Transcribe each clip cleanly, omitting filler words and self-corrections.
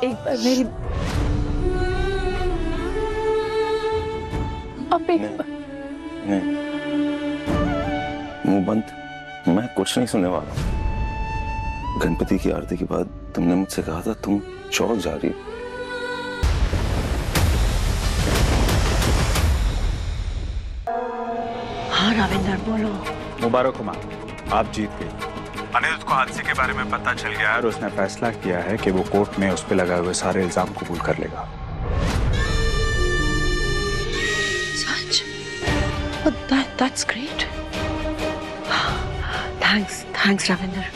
एक बार मेरी आप एक बार नहीं, मुंह बंद, मैं कुछ नहीं सुनने वाला हूँ। गणपति की आरती के बाद तुमने मुझसे कहा था तुम चौक जा रही हो। हाँ राविंदर बोलो। मुबारक हो माँ, आप जीत गई। अनिरुद्ध को हादसे के बारे में पता चल गया और उसने फैसला किया है कि वो कोर्ट में उस पे लगाए हुए सारे इल्जाम कबूल कर लेगा। सच? That's great. Thanks राविंदर।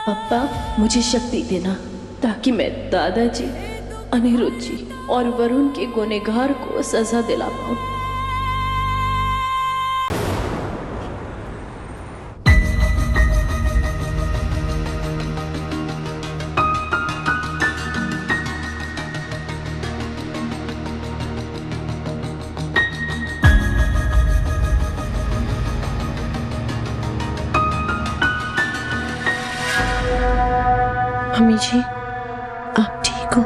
पापा मुझे शक्ति देना ताकि मैं दादाजी, अनिरुद्ध जी और वरुण के गुनहगार को सजा दिला पाऊं। मम्मी जी आप ठीक हो?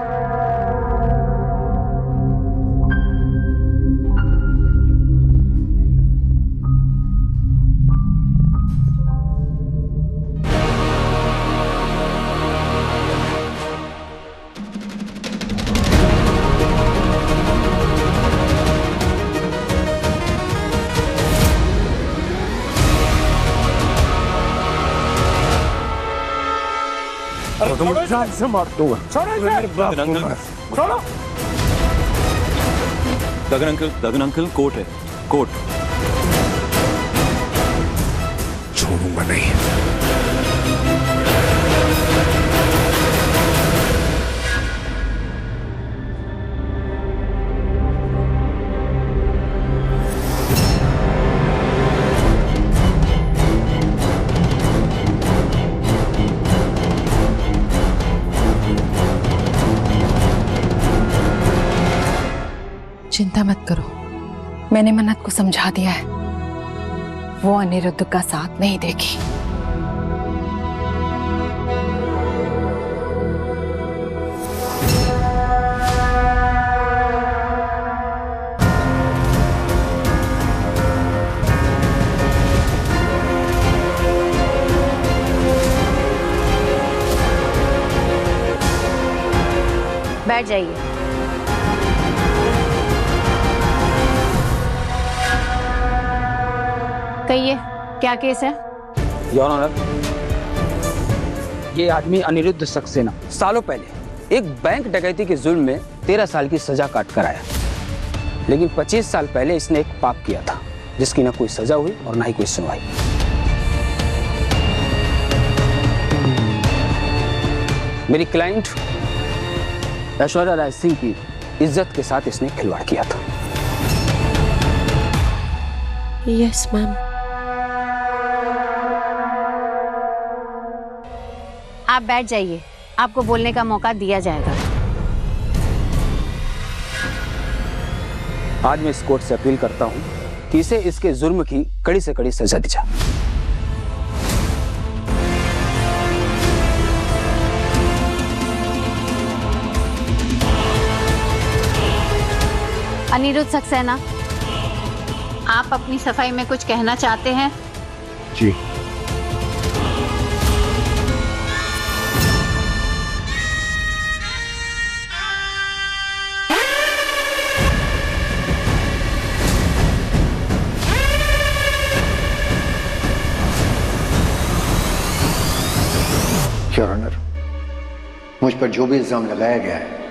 तुम जान से मार दूंगा। गगन अंकल कोर्ट है, कोर्ट। छोड़ूंगा नहीं। चिंता मत करो, मैंने मन्नत को समझा दिया है, वो अनिरुद्ध का साथ नहीं देगी। बैठ जाइए। कहिए क्या केस है? योर ऑनर, ये आदमी अनिरुद्ध सक्सेना सालों पहले एक बैंक डकैती के जुर्म में 13 साल की सजा काट कर आया, लेकिन 25 साल पहले इसने एक पाप किया था जिसकी ना कोई सजा हुई और ना ही कोई सुनवाई। मेरी क्लाइंट ऐश्वर्या राय सिंह की इज्जत के साथ इसने खिलवाड़ किया था। Yes ma'am. आप बैठ जाइए, आपको बोलने का मौका दिया जाएगा। आज मैं इस कोर्ट से अपील करता हूं कि इसे इसके जुर्म की कड़ी से कड़ी सजा दी जाए। अनिरुद्ध सक्सेना, आप अपनी सफाई में कुछ कहना चाहते हैं? जी। योर ऑनर, मुझ पर जो भी इल्जाम लगाया गया है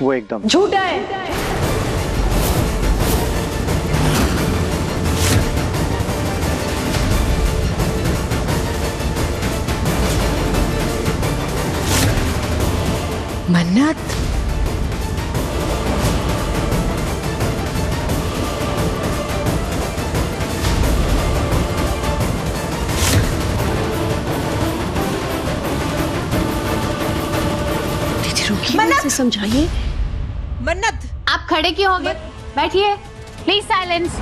वो एकदम झूठा है। मन्नत, दीदी रुकिए, इसे समझाइए। मन्नत, आप खड़े क्यों हो गए? बैठिए, प्लीज साइलेंस।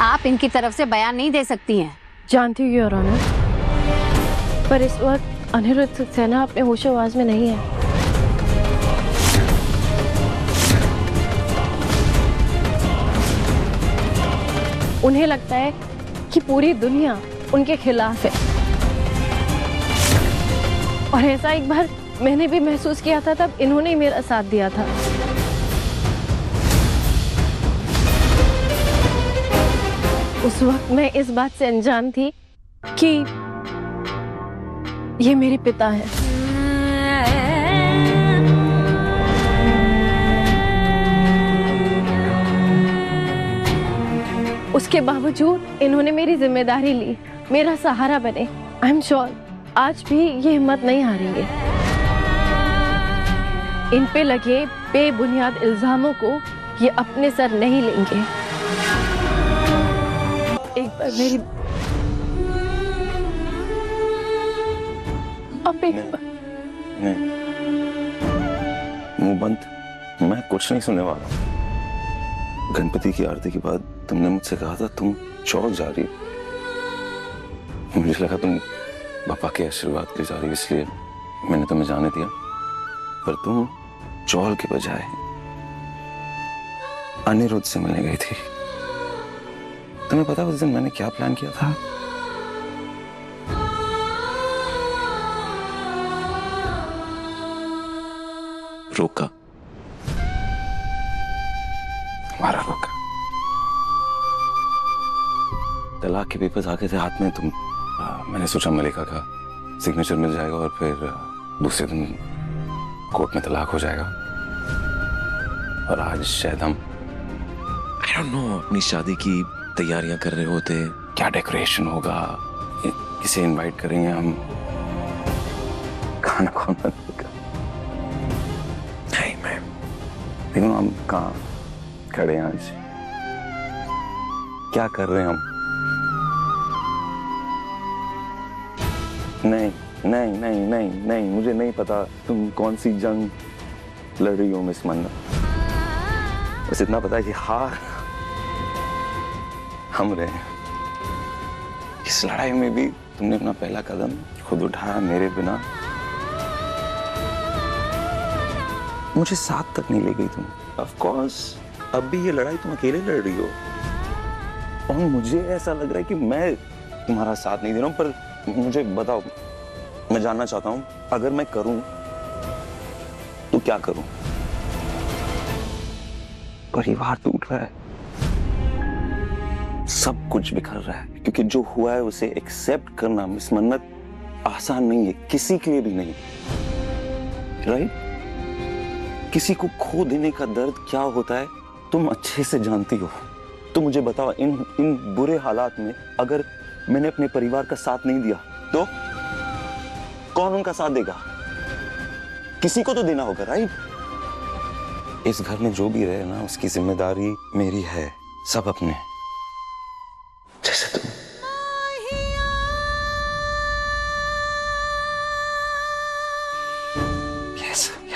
आप इनकी तरफ से बयान नहीं दे सकती हैं। जानती हूँ योर ऑनर, पर इस वक्त अनिरुद्ध सक्सेना अपने होशो-हवास में नहीं है। उन्हें लगता है कि पूरी दुनिया उनके खिलाफ है, और ऐसा एक बार मैंने भी महसूस किया था, तब इन्होंने ही मेरा साथ दिया था। उस वक्त मैं इस बात से अनजान थी कि ये मेरे पिता हैं। उसके बावजूद इन्होंने मेरी जिम्मेदारी ली, मेरा सहारा बने। आई एम श्योर आज भी ये हिम्मत नहीं हारेंगे। इन पे लगे बेबुनियाद इल्जामों को ये अपने सर नहीं लेंगे। एक बार मेरी अब एक बार नहीं, मुंह बंद। मैं कुछ नहीं सुनने वाला। गणपति की आरती के बाद तुमने मुझसे कहा था तुम चौक जा रही हो। मुझे लगा तुम पापा के आशीर्वाद के जा रही हो, इसलिए मैंने तुम्हें जाने दिया। पर तुम चौल के बजाय अनिरुद्ध से मिलने गई थी। तुम्हें पता उस दिन मैंने क्या प्लान किया था? रोका, हमारा रोका। तलाक के पेपर्स आ गए थे हाथ में। मैंने सोचा मलिका का सिग्नेचर मिल जाएगा और फिर दूसरे दिन कोर्ट में तलाक हो जाएगा। और आज शायद हम I don't know, अपनी शादी की तैयारियां कर रहे होते। क्या डेकोरेशन होगा, किसे इनवाइट करेंगे हम, खाना कौन बनाएगा। नहीं, मैं देखो हम कहाँ खड़े हैं आज, क्या कर रहे हैं हम। नहीं नहीं नहीं नहीं नहीं, मुझे नहीं पता तुम कौन सी जंग लड़ रही हो मिस मन्नत। बस इतना पता है कि हार हम रहे हैं। इस लड़ाई में भी तुमने अपना पहला कदम खुद उठाया मेरे बिना। मुझे साथ तक नहीं ले गई तुम। ऑफ कोर्स अब भी ये लड़ाई तुम अकेले लड़ रही हो, और मुझे ऐसा लग रहा है कि मैं तुम्हारा साथ नहीं दे रहा हूं। पर मुझे बताओ, मैं जानना चाहता हूं, अगर मैं करूं तो क्या करूं? परिवार टूट रहा है, सब कुछ बिखर रहा है, क्योंकि जो हुआ है उसे एक्सेप्ट करना मिस मन्नत आसान नहीं है, किसी के लिए भी नहीं। राइट? किसी को खो देने का दर्द क्या होता है तुम अच्छे से जानती हो। तो मुझे बताओ, इन बुरे हालात में अगर मैंने अपने परिवार का साथ नहीं दिया तो कौन उनका साथ देगा? किसी को तो देना होगा, राइट? इस घर में जो भी रहे ना, उसकी जिम्मेदारी मेरी है, सब अपने। जैसे तुम।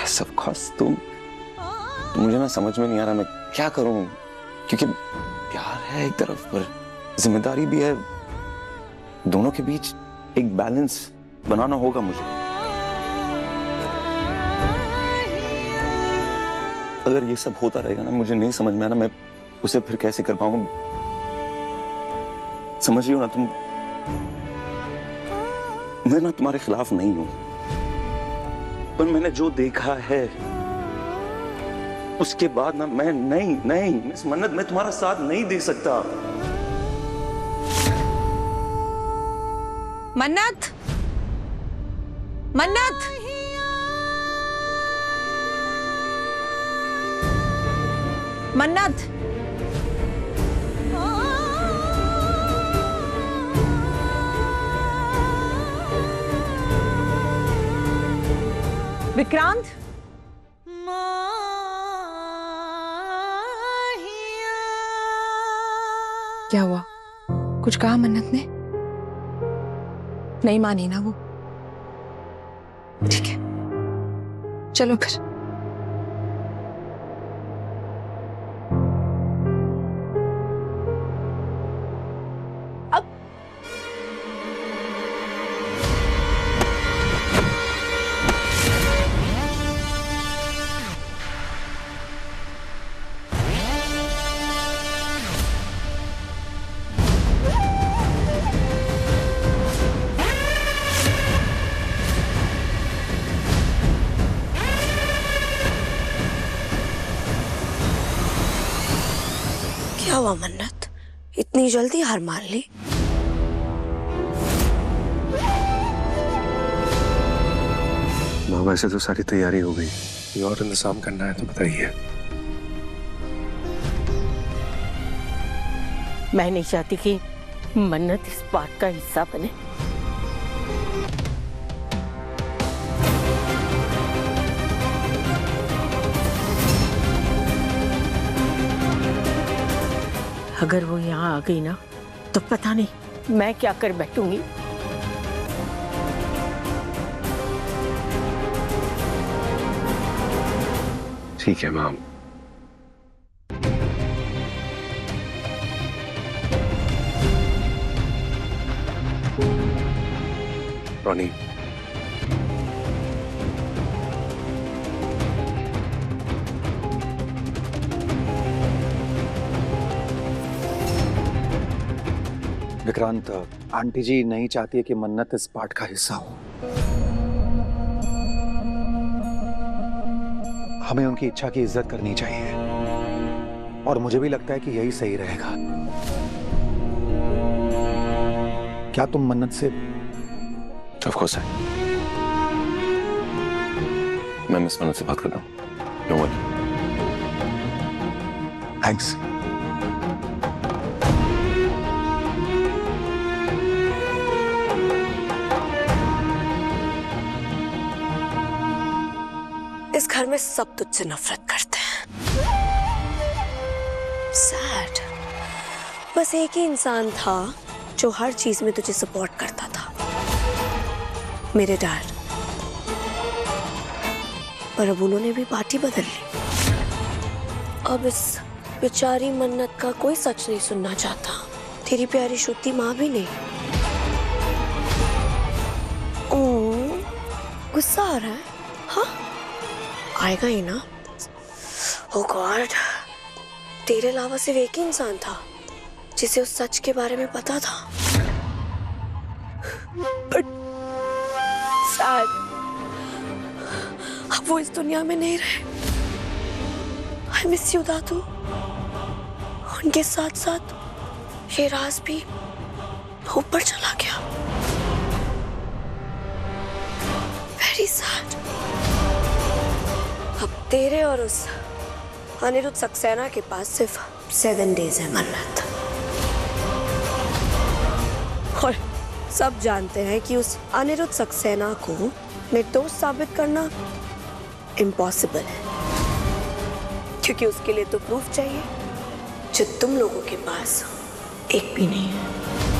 यस ऑफ कोर्स तुम। मुझे ना समझ में नहीं आ रहा मैं क्या करूं, क्योंकि प्यार है एक तरफ पर जिम्मेदारी भी है। दोनों के बीच एक बैलेंस बनाना होगा मुझे। अगर ये सब होता रहेगा ना, मुझे नहीं समझ में आना मैं उसे फिर कैसे कर पाऊंगा। समझ रही हो ना तुम? मैं ना तुम्हारे खिलाफ नहीं हूं, पर मैंने जो देखा है उसके बाद ना मैं नहीं मिस मन्नत, मैं तुम्हारा साथ नहीं दे सकता। मन्नत, मन्नत, मन्नत, विक्रांत, क्या हुआ? कुछ कहा मन्नत ने? नहीं मानी ना वो? ठीक है, चलो फिर। क्या हुआ मन्नत, इतनी जल्दी हार मान ली? माँ वैसे तो सारी तैयारी हो गई, कोई और इंतजाम करना है तो बताइए। मैं नहीं चाहती कि मन्नत इस बात का हिस्सा बने। अगर वो यहाँ आ गई ना तो पता नहीं मैं क्या कर बैठूंगी। ठीक है माम। रॉनी, विक्रांत, आंटी जी नहीं चाहती है कि मन्नत इस पार्ट का हिस्सा हो। हमें उनकी इच्छा की इज्जत करनी चाहिए और मुझे भी लगता है कि यही सही रहेगा। क्या तुम मन्नत से? ऑफ कोर्स है, मैं मिस मन्नत से बात कर रहा हूँ। Don't worry. थैंक्स। इस घर में सब तुझसे नफरत करते हैं। सैड। बस एक ही इंसान था जो हर चीज में तुझे सपोर्ट करता था, मेरे डैड। पर अब उन्होंने भी पार्टी बदल ली। अब इस बेचारी मन्नत का कोई सच नहीं सुनना चाहता, तेरी प्यारी शुद्धि माँ भी नहीं। गुस्सा आ रहा है? हाँ, आएगा ही ना। ओह गॉड, तेरे अलावा सिर्फ एक ही इंसान था जिसे उस सच के बारे में पता था। बट सैड, अब वो इस दुनिया में नहीं रहे। आई मिस यू दादू। उनके साथ साथ ये राज भी ऊपर चला गया। Very sad. अब तेरे और उस अनिरुद्ध सक्सेना के पास सिर्फ 7 डेज है मन्नत, और सब जानते हैं कि उस अनिरुद्ध सक्सेना को निर्दोष साबित करना इम्पॉसिबल है, क्योंकि उसके लिए तो प्रूफ चाहिए जो तुम लोगों के पास एक भी नहीं है।